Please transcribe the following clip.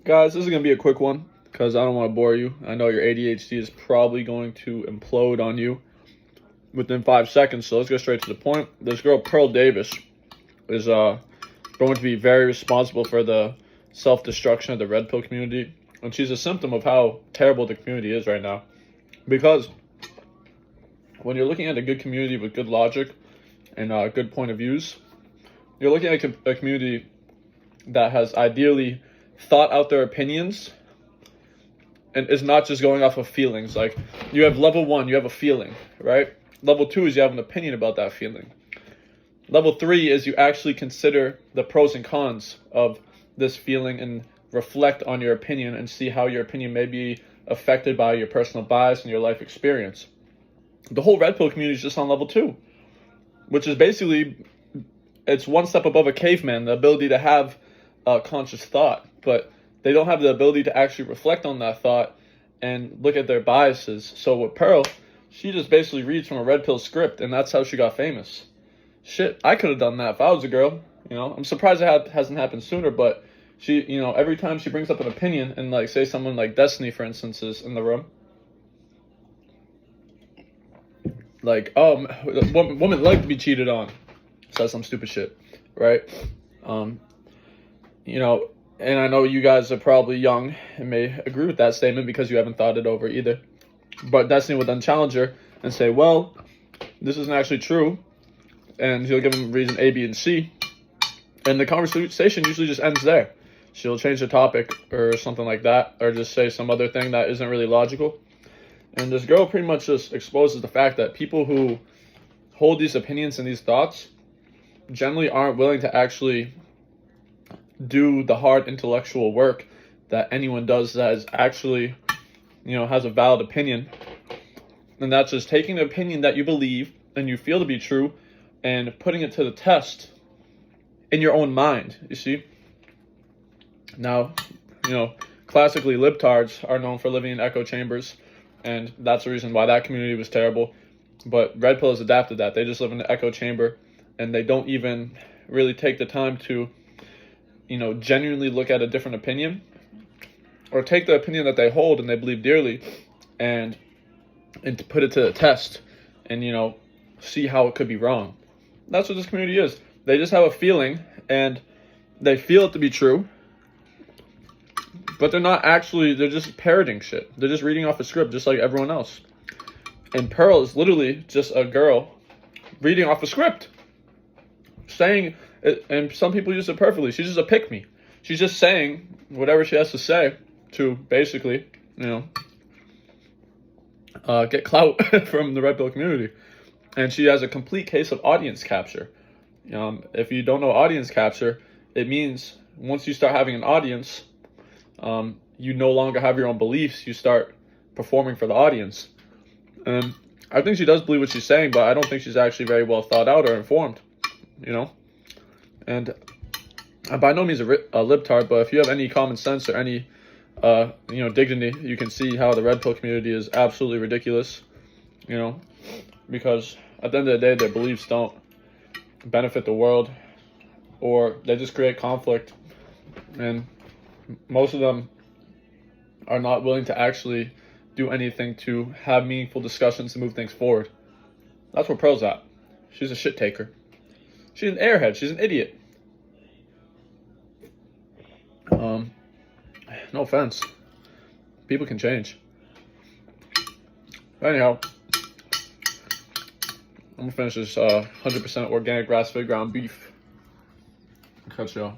Guys, this is going to be a quick one because I don't want to bore you. I know your ADHD is probably going to implode on you within 5 seconds, so let's go straight to the point. This girl, Pearl Davis, is going to be very responsible for the self-destruction of the red pill community, and she's a symptom of how terrible the community is right now. Because when you're looking at a good community with good logic and good point of views, you're looking at a community that has ideally thought out their opinions and is not just going off of feelings. Like, you have level 1, you have a feeling, right? Level 2 is you have an opinion about that feeling. Level 3 is you actually consider the pros and cons of this feeling and reflect on your opinion and see how your opinion may be affected by your personal bias and your life experience. The whole red pill community is just on level 2, which is basically, it's one step above a caveman, the ability to have a conscious thought, but they don't have the ability to actually reflect on that thought and look at their biases. So with Pearl, she just basically reads from a red pill script, and that's how she got famous. Shit, I could have done that if I was a girl. You know, I'm surprised it hasn't happened sooner, but she, you know, every time she brings up an opinion, and like, say someone like Destiny, for instance, is in the room, like, oh, woman like to be cheated on, says some stupid shit, right? You know, and I know you guys are probably young and may agree with that statement because you haven't thought it over either. But Destiny would then challenge her and say, well, this isn't actually true. And he'll give him reason A, B, and C. And the conversation usually just ends there. She'll change the topic or something like that, or just say some other thing that isn't really logical. And this girl pretty much just exposes the fact that people who hold these opinions and these thoughts generally aren't willing to actually do the hard intellectual work that anyone does that is actually, you know, has a valid opinion. And that's just taking the opinion that you believe and you feel to be true and putting it to the test in your own mind, you see? Now, you know, classically, libtards are known for living in echo chambers, and that's the reason why that community was terrible. But red pill has adapted that. They just live in an echo chamber, and they don't even really take the time to, you know, genuinely look at a different opinion, or take the opinion that they hold and they believe dearly and to put it to the test and, you know, see how it could be wrong. That's what this community is. They just have a feeling and they feel it to be true, but they're not actually, they're just parroting shit. They're just reading off a script just like everyone else. And Pearl is literally just a girl reading off a script, saying it, and some people use it perfectly. She's just a pick-me. She's just saying whatever she has to say to basically, you know, get clout from the red pill community. And she has a complete case of audience capture. If you don't know audience capture, it means once you start having an audience, you no longer have your own beliefs. You start performing for the audience. And I think she does believe what she's saying, but I don't think she's actually very well thought out or informed, you know? And I'm by no means a libtard, but if you have any common sense or any, you know, dignity, you can see how the red pill community is absolutely ridiculous, you know, because at the end of the day, their beliefs don't benefit the world, or they just create conflict, and most of them are not willing to actually do anything to have meaningful discussions to move things forward. That's where Pearl's at. She's a shit taker. She's an airhead. She's an idiot. No offense. People can change. Anyhow, I'm gonna finish this 100% organic grass-fed ground beef. Catch y'all.